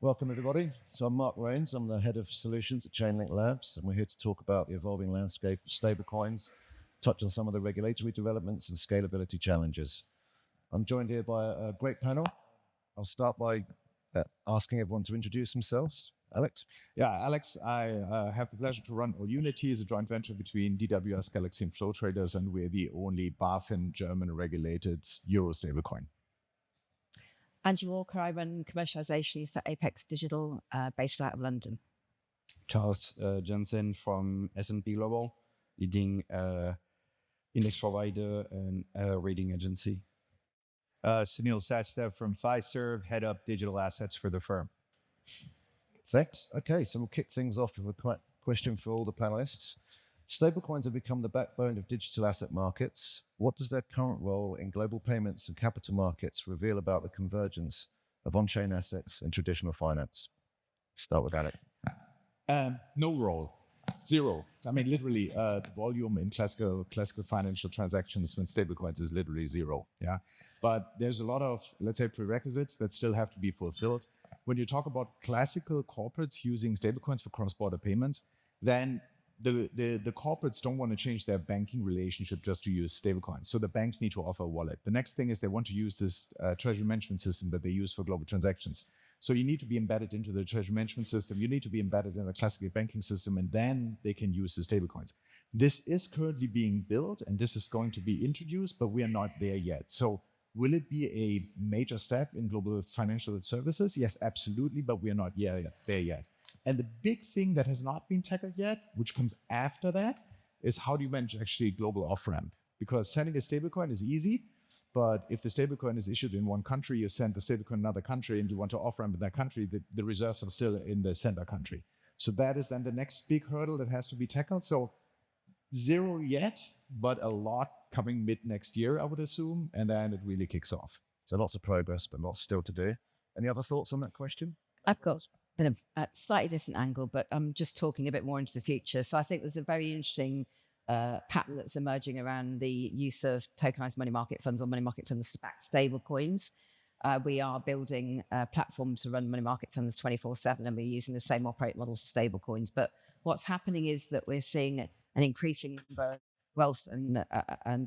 Welcome, everybody. So I'm Mark Raynes. I'm the head of solutions at Chainlink Labs, and we're here to talk about the evolving landscape of stablecoins, touch on some of the regulatory developments and scalability challenges. I'm joined here by a great panel. I'll start by asking everyone to introduce themselves. Alex? Yeah, Alex, I have the pleasure to run AllUnity, is a joint venture between DWS, Galaxy, and Flow Traders, and we're the only BaFin German-regulated Euro stablecoin. Angie Walker, I run commercialization for Apex Digital, based out of London. Charles Jansen from S&P Global, leading index provider and rating agency. Sunil Sachdev from Fiserv, head up digital assets for the firm. Thanks. Okay, so we'll kick things off with a question for all the panelists. Stablecoins have become the backbone of digital asset markets. What does their current role in global payments and capital markets reveal about the convergence of on-chain assets and traditional finance? Start with Alex. No role, zero. I mean, literally, the volume in classical financial transactions when stablecoins is literally zero. Yeah, but there's a lot of, let's say, prerequisites that still have to be fulfilled. When you talk about classical corporates using stablecoins for cross-border payments, then the corporates don't want to change their banking relationship just to use stablecoins. So the banks need to offer a wallet. The next thing is they want to use this treasury management system that they use for global transactions. So you need to be embedded into the treasury management system. You need to be embedded in the classical banking system, and then they can use the stablecoins. This is currently being built, and this is going to be introduced, but we are not there yet. So will it be a major step in global financial services? Yes, absolutely, but we are not there yet. And the big thing that has not been tackled yet, which comes after that, is how do you manage actually global off-ramp? Because sending a stablecoin is easy, but if the stablecoin is issued in one country, you send the stablecoin in another country and you want to off-ramp in that country, the reserves are still in the sender country. So that is then the next big hurdle that has to be tackled. So zero yet, but a lot coming mid next year, I would assume, and then it really kicks off. So lots of progress, but lots still to do. Any other thoughts on that question? I've got a bit of a slightly different angle, but I'm just talking a bit more into the future. So I think there's a very interesting pattern that's emerging around the use of tokenized money market funds or money market funds to back stable coins. We are building a platform to run money market funds 24/7, and we're using the same operating model for stable coins. But what's happening is that we're seeing an increasing number of wealth and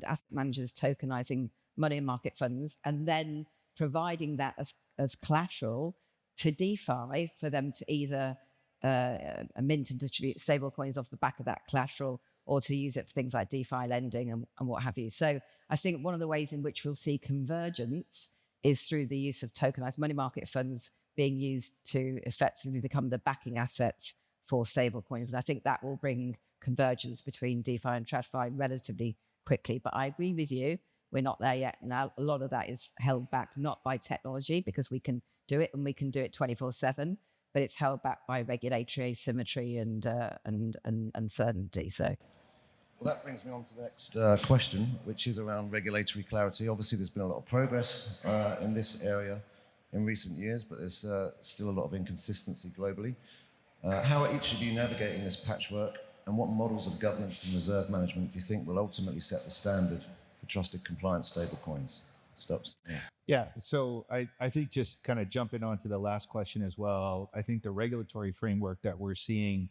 asset managers tokenizing money market funds and then providing that as collateral to DeFi for them to either mint and distribute stable coins off the back of that collateral, or to use it for things like DeFi lending and what have you. So I think one of the ways in which we'll see convergence is through the use of tokenized money market funds being used to effectively become the backing asset for stable coins. And I think that will bring convergence between DeFi and TradFi relatively quickly. But I agree with you, we're not there yet. Now, a lot of that is held back not by technology, because we can do it and we can do it 24/7, but it's held back by regulatory asymmetry and uncertainty. So, well, that brings me on to the next question, which is around regulatory clarity. Obviously, there's been a lot of progress in this area in recent years, but there's still a lot of inconsistency globally. How are each of you navigating this patchwork, and what models of governance and reserve management do you think will ultimately set the standard for trusted compliant stablecoins? Stops. Yeah, so I think just kind of jumping onto the last question as well, I think the regulatory framework that we're seeing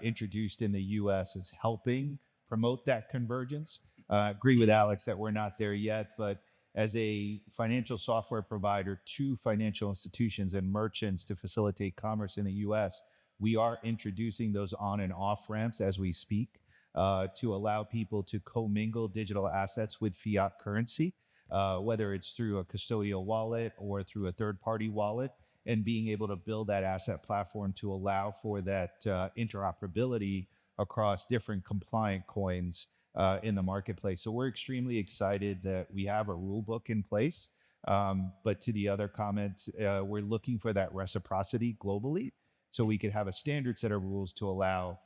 introduced in the US is helping promote that convergence. Agree with Alex that we're not there yet, but as a financial software provider to financial institutions and merchants to facilitate commerce in the US, we are introducing those on and off ramps as we speak to allow people to commingle digital assets with fiat currency, whether it's through a custodial wallet or through a third-party wallet, and being able to build that asset platform to allow for that interoperability across different compliant coins in the marketplace. So we're extremely excited that we have a rule book in place. But to the other comment, we're looking for that reciprocity globally, so we could have a standard set of rules to allow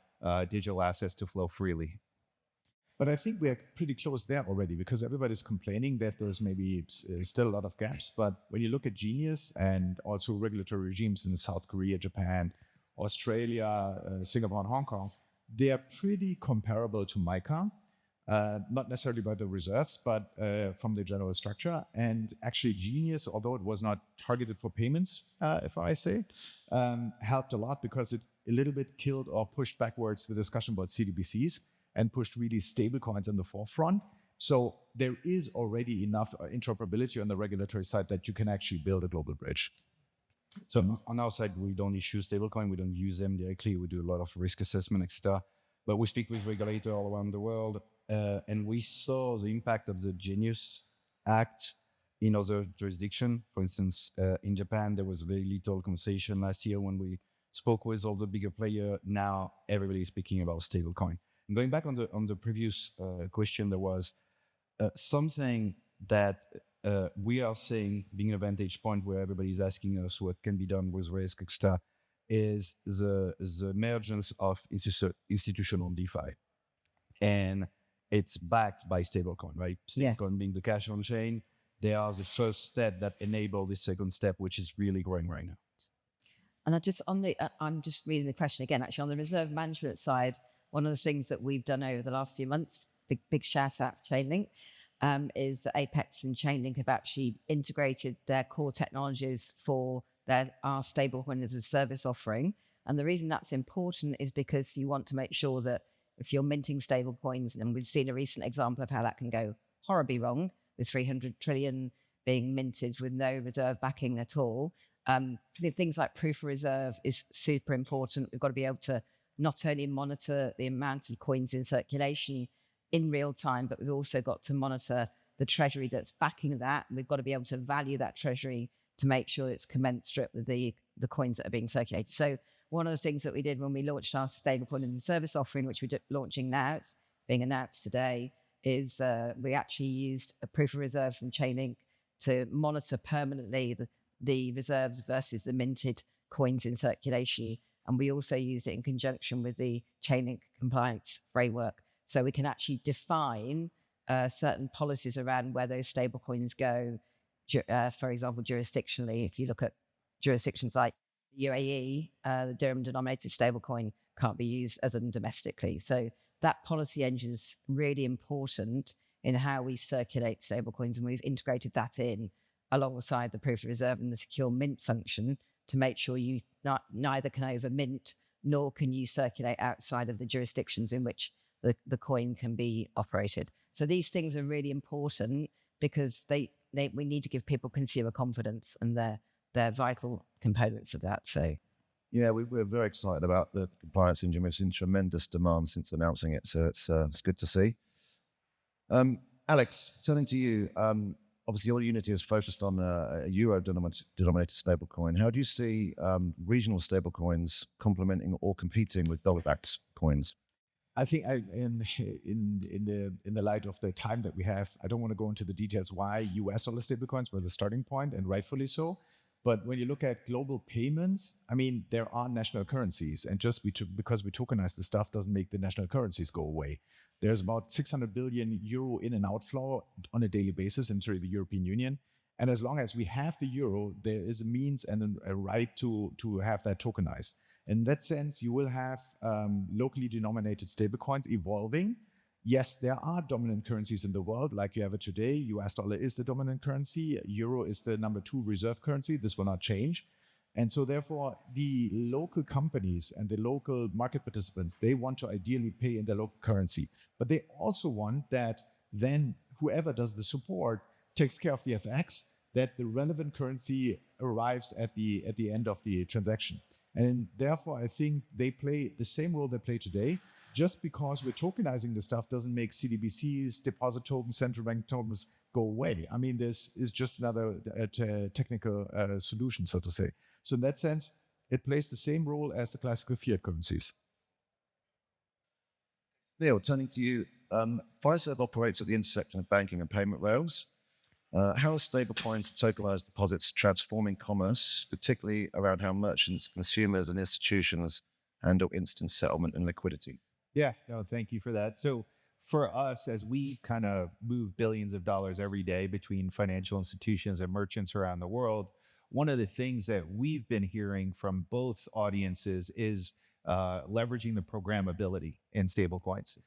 digital assets to flow freely. But I think we're pretty close there already, because everybody's complaining that there's maybe still a lot of gaps. But when you look at Genius and also regulatory regimes in South Korea, Japan, Australia, Singapore, and Hong Kong, they are pretty comparable to MiCA. not necessarily by the reserves, but from the general structure. And actually, Genius, although it was not targeted for payments, if I say, helped a lot because it a little bit killed or pushed backwards the discussion about CDBCs and pushed really stablecoins in the forefront. So there is already enough interoperability on the regulatory side that you can actually build a global bridge. So on our side, we don't issue stablecoin. We don't use them directly. We do a lot of risk assessment, etc. But we speak with regulators all around the world, and we saw the impact of the Genius Act in other jurisdictions. For instance, in Japan, there was very little conversation last year when we spoke with all the bigger players. Now everybody is speaking about stablecoin. And going back on the previous question, there was something that we are saying, being a vantage point where everybody is asking us what can be done with risk, etc., is the emergence of institutional DeFi. And it's backed by stablecoin, right? Stablecoin being the cash on chain, they are the first step that enable the second step, which is really growing right now. And I'm just reading the question again, actually, on the reserve management side, one of the things that we've done over the last few months, big shout out to Chainlink, is that Apex and Chainlink have actually integrated their core technologies for our stablecoin as a service offering. And the reason that's important is because you want to make sure that if you're minting stablecoins, and we've seen a recent example of how that can go horribly wrong, with 300 trillion being minted with no reserve backing at all. Things like proof of reserve is super important. We've got to be able to not only monitor the amount of coins in circulation in real time, but we've also got to monitor the treasury that's backing that. And we've got to be able to value that treasury to make sure it's commensurate with the coins that are being circulated. So one of the things that we did when we launched our stablecoin as a service offering, which we're launching now, it's being announced today, is we actually used a proof of reserve from Chainlink to monitor permanently the reserves versus the minted coins in circulation. And we also used it in conjunction with the Chainlink compliance framework. So we can actually define certain policies around where those stable coins go. For example, jurisdictionally, if you look at jurisdictions like UAE, the dirham-denominated stablecoin can't be used other than domestically. So that policy engine is really important in how we circulate stablecoins, and we've integrated that in alongside the proof of reserve and the secure mint function to make sure you neither can over mint nor can you circulate outside of the jurisdictions in which the coin can be operated. So these things are really important because we need to give people consumer confidence, and they're vital components of that. So yeah, we're very excited about the compliance engine. We've seen tremendous demand since announcing it, so it's good to see. Alex, turning to you, obviously AllUnity is focused on a euro-denominated stablecoin. How do you see regional stablecoins complementing or competing with dollar-backed coins? I think in the light of the time that we have, I don't want to go into the details why US dollar stablecoins were the starting point, and rightfully so. But when you look at global payments, I mean, there are national currencies, and just because we tokenize the stuff doesn't make the national currencies go away. There's about 600 billion euro in and outflow on a daily basis into the European Union. And as long as we have the euro, there is a means and a right to have that tokenized. In that sense, you will have locally denominated stablecoins evolving. Yes, there are dominant currencies in the world, like you have it today. US dollar is the dominant currency. Euro is the number 2 reserve currency. This will not change. And so therefore, the local companies and the local market participants, they want to ideally pay in their local currency. But they also want that then whoever does the support takes care of the FX, that the relevant currency arrives at the end of the transaction. And therefore, I think they play the same role they play today. Just because we're tokenizing the stuff doesn't make CDBCs, deposit tokens, central bank tokens go away. I mean, this is just another technical solution, so to say. So in that sense, it plays the same role as the classical fiat currencies. Neil, turning to you, Fiserv operates at the intersection of banking and payment rails. How are stablecoins and tokenized deposits transforming commerce, particularly around how merchants, consumers, and institutions handle instant settlement and liquidity? Yeah, no, thank you for that. So for us, as we kind of move billions of dollars every day between financial institutions and merchants around the world, one of the things that we've been hearing from both audiences is leveraging the programmability in stablecoins.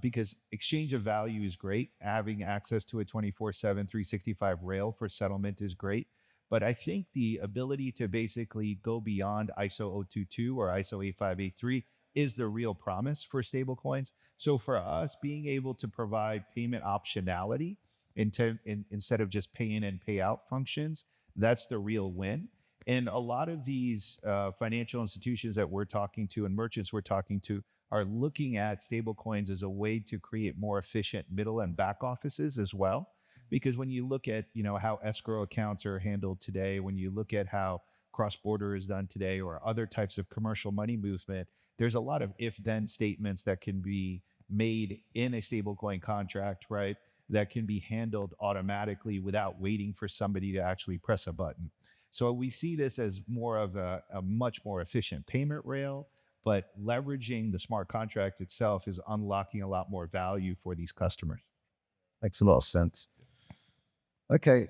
because exchange of value is great. Having access to a 24/7, 365 rail for settlement is great. But I think the ability to basically go beyond ISO 022 or ISO 8583 is the real promise for stablecoins. So for us, being able to provide payment optionality instead of just pay in and pay out functions, that's the real win. And a lot of these financial institutions that we're talking to and merchants we're talking to are looking at stablecoins as a way to create more efficient middle and back offices as well. Because when you look at, how escrow accounts are handled today, when you look at how cross-border is done today or other types of commercial money movement, there's a lot of if-then statements that can be made in a stablecoin contract, right? That can be handled automatically without waiting for somebody to actually press a button. So we see this as more of a much more efficient payment rail, but leveraging the smart contract itself is unlocking a lot more value for these customers. Makes a lot of sense. Okay,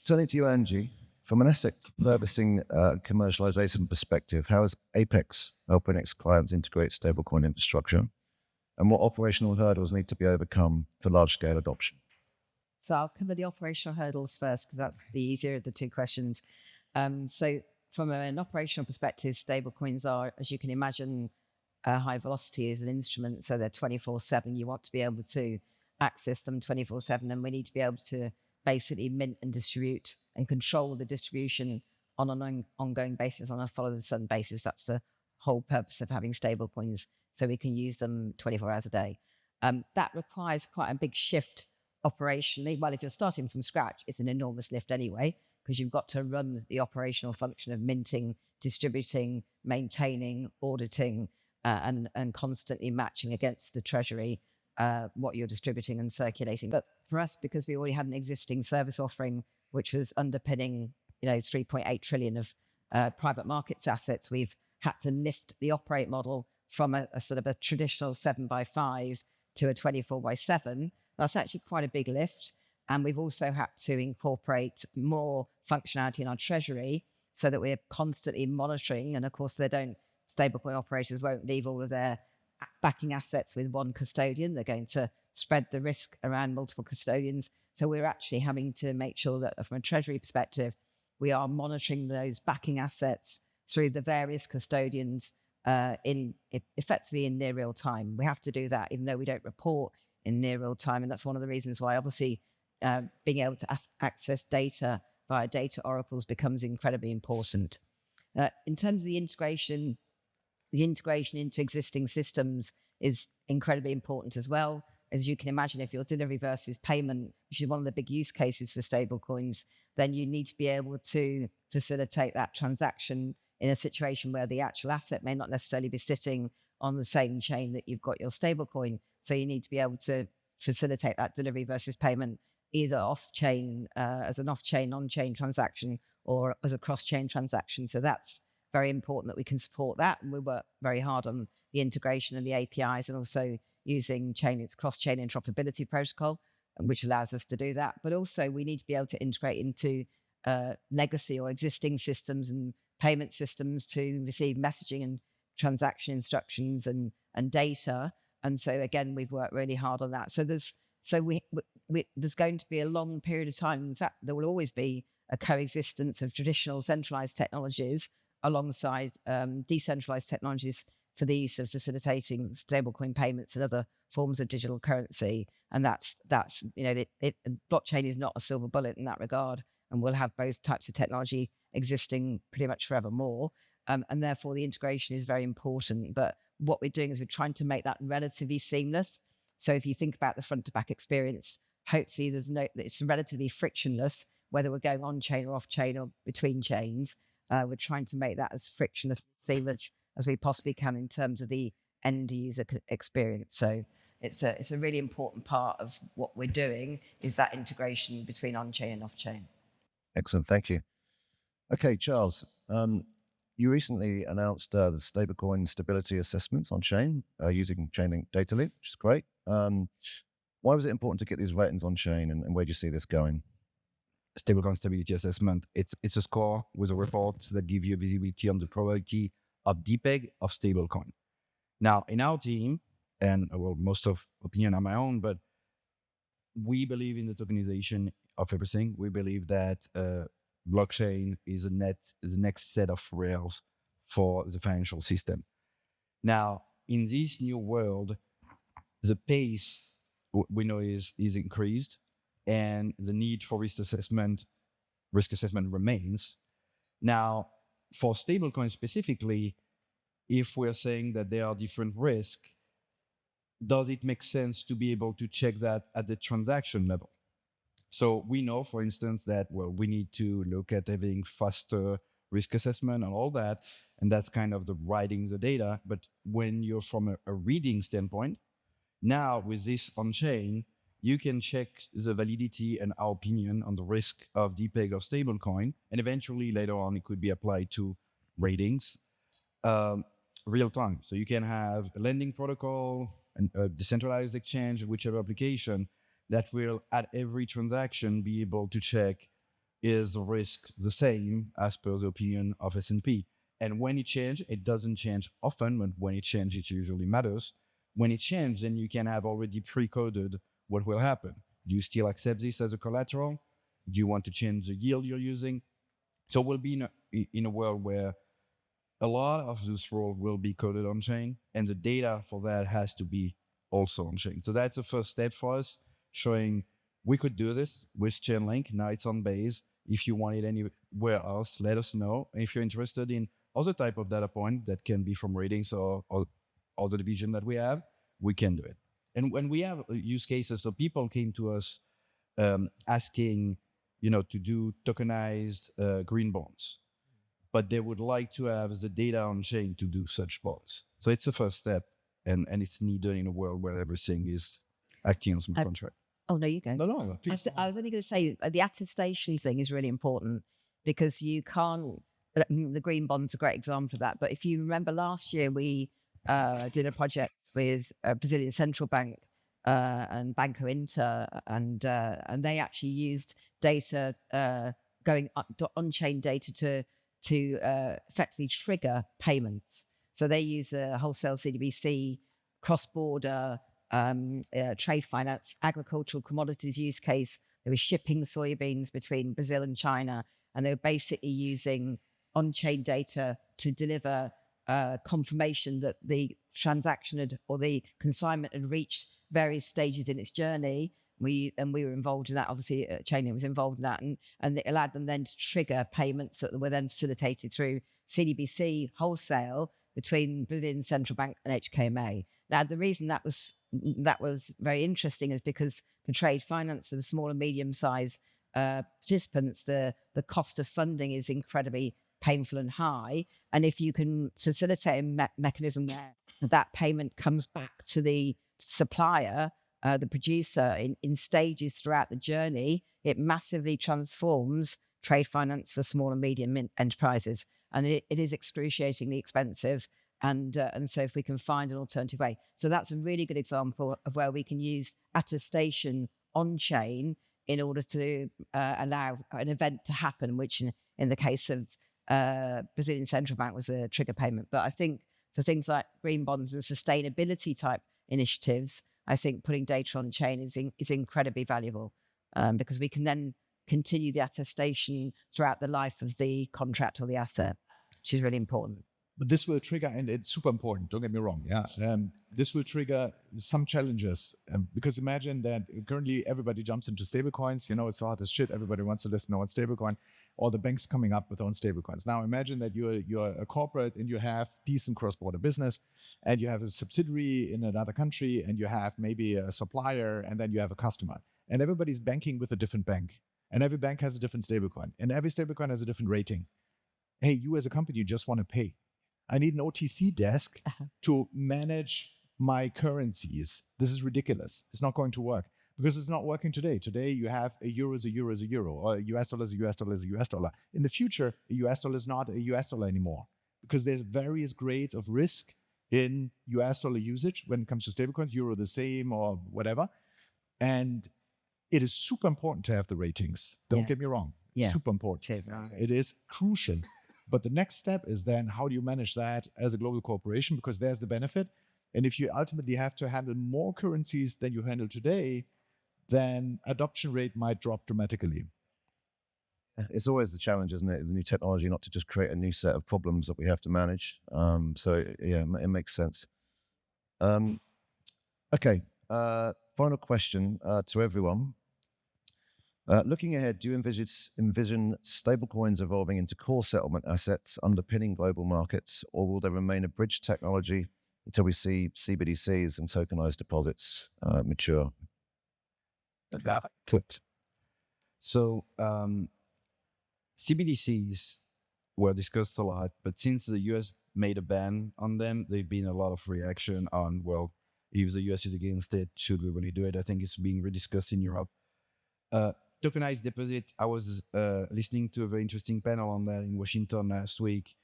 turning to you, Angie. From an asset servicing commercialization perspective, how is Apex helping its clients integrate stablecoin infrastructure? And what operational hurdles need to be overcome for large-scale adoption? So I'll cover the operational hurdles first because that's the easier of the two questions. So from an operational perspective, stablecoins are, as you can imagine, high velocity is an instrument. So they're 24/7. You want to be able to access them 24/7, and we need to be able to basically mint and distribute and control the distribution on an ongoing basis, on a follow the sun basis. That's the whole purpose of having stablecoins, so we can use them 24 hours a day. That requires quite a big shift operationally. Well, if you're starting from scratch, it's an enormous lift anyway, because you've got to run the operational function of minting, distributing, maintaining, auditing, and constantly matching against the treasury what you're distributing and circulating. But for us, because we already had an existing service offering, which was underpinning, 3.8 trillion of private markets assets, we've had to lift the operate model from a sort of a traditional 7x5 to a 24x7. That's actually quite a big lift. And we've also had to incorporate more functionality in our treasury so that we're constantly monitoring. And of course, stablecoin operators won't leave all of their backing assets with one custodian. They're going to spread the risk around multiple custodians. So we're actually having to make sure that from a treasury perspective, we are monitoring those backing assets through the various custodians effectively in near real time. We have to do that even though we don't report in near real time. And that's one of the reasons why obviously being able to access data via data oracles becomes incredibly important. In terms of the integration into existing systems is incredibly important as well. As you can imagine, if you're delivery versus payment, which is one of the big use cases for stablecoins, then you need to be able to facilitate that transaction in a situation where the actual asset may not necessarily be sitting on the same chain that you've got your stablecoin. So you need to be able to facilitate that delivery versus payment either off-chain as an off-chain, on-chain transaction or as a cross-chain transaction. So that's very important that we can support that. And we work very hard on the integration and the APIs and also using Chainlink's cross-chain interoperability protocol, which allows us to do that. But also we need to be able to integrate into legacy or existing systems and payment systems to receive messaging and transaction instructions and data. And so again, we've worked really hard on that. So there's going to be a long period of time. In fact, there will always be a coexistence of traditional centralized technologies alongside decentralized technologies for the use of facilitating stablecoin payments and other forms of digital currency. And that's blockchain is not a silver bullet in that regard, and we'll have both types of technology existing pretty much forevermore. And therefore, the integration is very important. But what we're doing is we're trying to make that relatively seamless. So if you think about the front to back experience, hopefully it's relatively frictionless, whether we're going on chain or off chain or between chains. We're trying to make that as frictionless, seamless as we possibly can in terms of the end user experience. So it's a really important part of what we're doing is that integration between on chain and off chain. Excellent, thank you. Okay, Charles, you recently announced the stablecoin stability assessments on chain using Chainlink data link, which is great. Why was it important to get these ratings on chain, and where do you see this going? Stablecoin stability assessment. It's a score with a report that gives you visibility on the probability of depeg of stablecoin. Now, in our team, and well, most of opinion are my own, but we believe in the tokenization of everything. We believe that blockchain is the next set of rails for the financial system. Now, in this new world, the pace we know is increased, and the need for risk assessment remains. Now, for stablecoins specifically, if we're saying that there are different risks, does it make sense to be able to check that at the transaction level? So we know, for instance, that, well, we need to look at having faster risk assessment and all that, and that's kind of the writing the data. But when you're from a reading standpoint, now with this on-chain, you can check the validity and our opinion on the risk of DPEG of stablecoin, and eventually later on it could be applied to ratings real time. So you can have a lending protocol and a decentralized exchange, whichever application, that will at every transaction be able to check, is the risk the same as per the opinion of S&P? And when it changes, it doesn't change often, but when it changes, it usually matters. When it changes, then you can have already pre-coded what will happen. Do you still accept this as a collateral? Do you want to change the yield you're using? So we'll be in a world where a lot of this role will be coded on chain, and the data for that has to be also on chain. So that's the first step for us, showing we could do this with Chainlink. Now it's on base. If you want it anywhere else, let us know. And if you're interested in other type of data point that can be from ratings or the division that we have, we can do it. And when we have use cases, so people came to us asking, to do tokenized green bonds, but they would like to have the data on chain to do such bonds. So it's the first step, and it's needed in a world where everything is acting on smart contract. Oh, no, you go. No. I was only going to say the attestation thing is really important, because you can't, the green bond's a great example of that. But if you remember last year, we did a project with a Brazilian central bank and Banco Inter, and they actually used data going on-chain data to effectively trigger payments. So they use a wholesale CDBC, cross-border trade finance, agricultural commodities use case. They were shipping soybeans between Brazil and China, and they were basically using on-chain data to deliver confirmation that the transaction or the consignment had reached various stages in its journey. We were involved in that. Obviously, Chainlink was involved in that, and it allowed them then to trigger payments that were then facilitated through CDBC wholesale between Brazilian Central Bank and HKMA. Now, the reason that was very interesting is because for trade finance, for the small and medium-sized participants, the cost of funding is incredibly painful and high. And if you can facilitate a mechanism where that payment comes back to the supplier, the producer, in stages throughout the journey, it massively transforms trade finance for small and medium enterprises. And it is excruciatingly expensive. And so if we can find an alternative way. So that's a really good example of where we can use attestation on chain in order to allow an event to happen, which in the case of Brazilian Central Bank was a trigger payment. But I think for things like green bonds and sustainability type initiatives, I think putting data on chain is incredibly valuable, because we can then continue the attestation throughout the life of the contract or the asset, which is really important. But this will trigger, and it's super important, don't get me wrong, this will trigger some challenges, because imagine that currently everybody jumps into stablecoins, it's hard as shit, everybody wants to list on stablecoin, all the banks coming up with their own stablecoins. Now imagine that you're a corporate and you have decent cross-border business, and you have a subsidiary in another country, and you have maybe a supplier, and then you have a customer. And everybody's banking with a different bank, and every bank has a different stablecoin, and every stablecoin has a different rating. Hey, you as a company, you just want to pay. I need an OTC desk to manage my currencies. This is ridiculous. It's not going to work, because it's not working today. Today, you have a euro is a euro is a euro, or a US dollar is a US dollar is a US dollar. In the future, a US dollar is not a US dollar anymore, because there's various grades of risk in US dollar usage when it comes to stablecoins, euro the same or whatever. And it is super important to have the ratings. Don't get me wrong. Super important. It is crucial. But the next step is then, how do you manage that as a global corporation? Because there's the benefit. And if you ultimately have to handle more currencies than you handle today, then adoption rate might drop dramatically. It's always the challenge, isn't it? The new technology, not to just create a new set of problems that we have to manage. So yeah, it makes sense. Okay, final question to everyone. Looking ahead, do you envision stablecoins evolving into core settlement assets underpinning global markets, or will they remain a bridge technology until we see CBDCs and tokenized deposits mature? So CBDCs were discussed a lot, but since the US made a ban on them, there's been a lot of reaction on, well, if the US is against it, should we really do it? I think it's being rediscussed in Europe. Tokenized deposit, I was listening to a very interesting panel on that in Washington last week.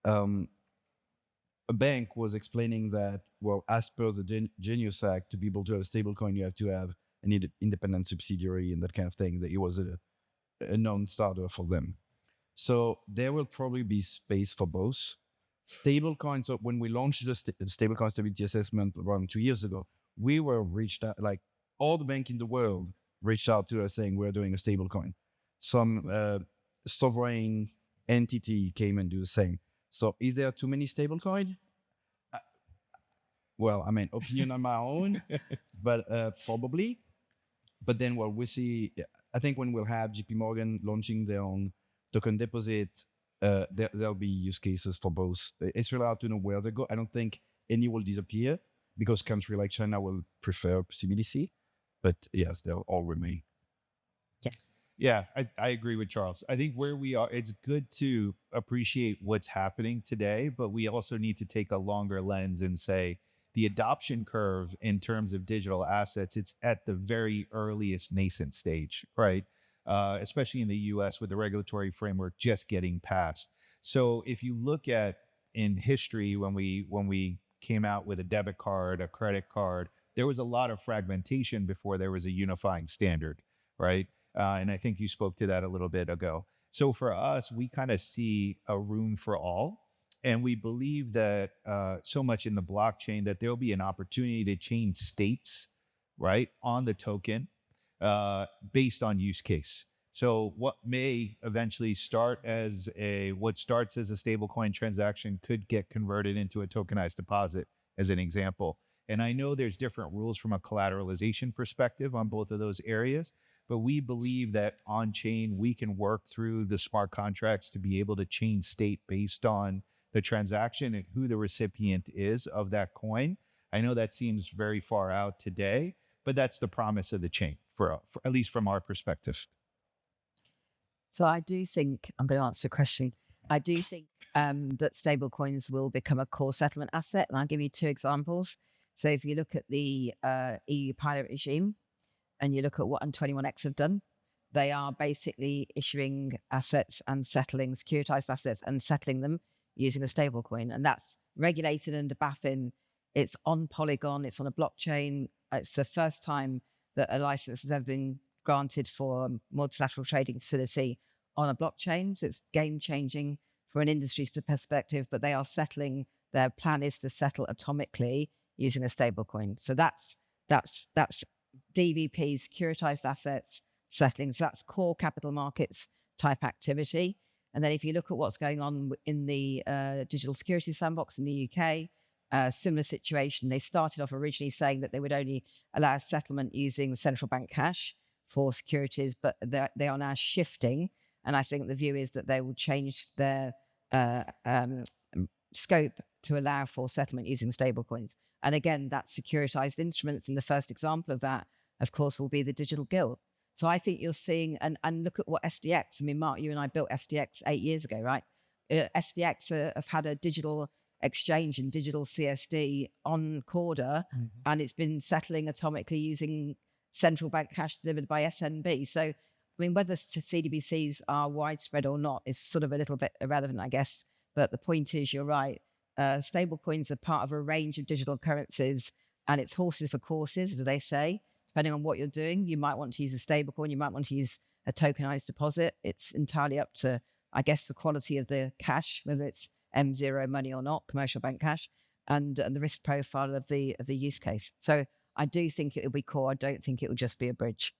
A bank was explaining that, well, as per the Genius Act, to be able to have a stablecoin, you have to have an independent subsidiary and that kind of thing, that it was a non-starter for them. So there will probably be space for both. Stablecoins, so when we launched the stablecoin stability assessment around 2 years ago, we were reached out, like all the banks in the world reached out to us saying we're doing a stablecoin. Some sovereign entity came and do the same. So is there too many stablecoin? Well, I mean, opinion on my own, but probably. But then, well, we see, I think when we'll have JP Morgan launching their own token deposit, there'll be use cases for both. It's really hard to know where they go. I don't think any will disappear because country like China will prefer CBDC, but yes, they'll all remain. Yeah, I agree with Charles. I think where we are, it's good to appreciate what's happening today, but we also need to take a longer lens and say the adoption curve in terms of digital assets, it's at the very earliest nascent stage, right? Especially in the US with the regulatory framework just getting passed. So if you look at in history, when we came out with a debit card, a credit card, there was a lot of fragmentation before there was a unifying standard, right? And I think you spoke to that a little bit ago. So for us, we kind of see a room for all. And we believe that so much in the blockchain that there'll be an opportunity to change states, right, on the token based on use case. So what may eventually start as what starts as a stablecoin transaction could get converted into a tokenized deposit, as an example. And I know there's different rules from a collateralization perspective on both of those areas, but we believe that on chain, we can work through the smart contracts to be able to change state based on the transaction and who the recipient is of that coin. I know that seems very far out today, but that's the promise of the chain, for at least from our perspective. So I do think, I'm going to answer a question. I do think that stablecoins will become a core settlement asset. And I'll give you two examples. So if you look at the EU pilot regime, and you look at what M21X have done, they are basically issuing assets and settling securitized assets and settling them using a stablecoin. And that's regulated under BaFin. It's on Polygon. It's on a blockchain. It's the first time that a license has ever been granted for a multilateral trading facility on a blockchain. So it's game changing from an industry perspective, but they are settling. Their plan is to settle atomically using a stablecoin. So that's DVP, securitized assets settling. So that's core capital markets type activity. And then if you look at what's going on in the digital security sandbox in the UK, similar situation. They started off originally saying that they would only allow settlement using central bank cash for securities, but they are now shifting. And I think the view is that they will change their scope to allow for settlement using stablecoins. And again, that's securitized instruments. And the first example of that, of course, will be the digital gilt. So I think you're seeing, and look at what SDX, I mean, Mark, you and I built SDX 8 years ago, right? SDX have had a digital exchange and digital CSD on Corda, and it's been settling atomically using central bank cash delivered by SNB. So, I mean, whether CDBCs are widespread or not is sort of a little bit irrelevant, I guess. But the point is, you're right. Stable coins are part of a range of digital currencies, and it's horses for courses, as they say. Depending on what you're doing, you might want to use a stable coin, you might want to use a tokenized deposit. It's entirely up to, I guess, the quality of the cash, whether it's M0 money or not, commercial bank cash. and the risk profile of the use case. So I do think it will be core. I don't think it will just be a bridge.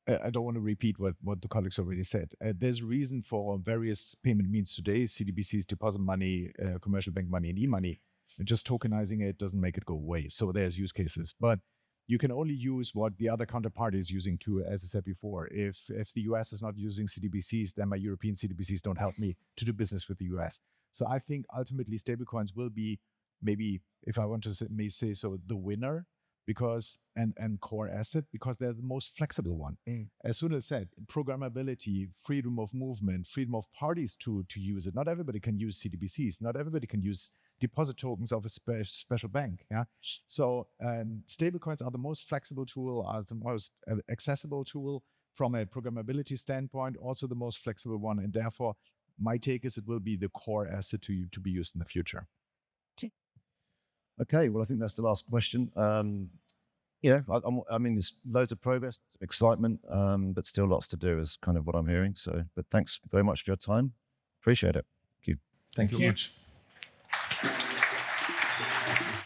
I don't want to repeat what the colleagues already said. There's a reason for various payment means today, CDBCs, deposit money, commercial bank money, and e-money. Just tokenizing it doesn't make it go away. So there's use cases. But you can only use what the other counterparty is using too, as I said before. If the US is not using CDBCs, then my European CDBCs don't help me to do business with the US. So I think ultimately stablecoins will be, maybe, if I want to say so, the winner, because and core asset, because they're the most flexible one. As Sunil said, programmability, freedom of movement, freedom of parties to use it. Not everybody can use CDBCs. Not everybody can use deposit tokens of a special bank. Yeah. So stablecoins are the most flexible tool, are the most accessible tool from a programmability standpoint, also the most flexible one, and therefore my take is it will be the core asset to be used in the future. Okay, well, I think that's the last question. I mean, there's loads of progress, excitement, but still lots to do is kind of what I'm hearing. So, but thanks very much for your time. Appreciate it. Thank you. Thank you very much.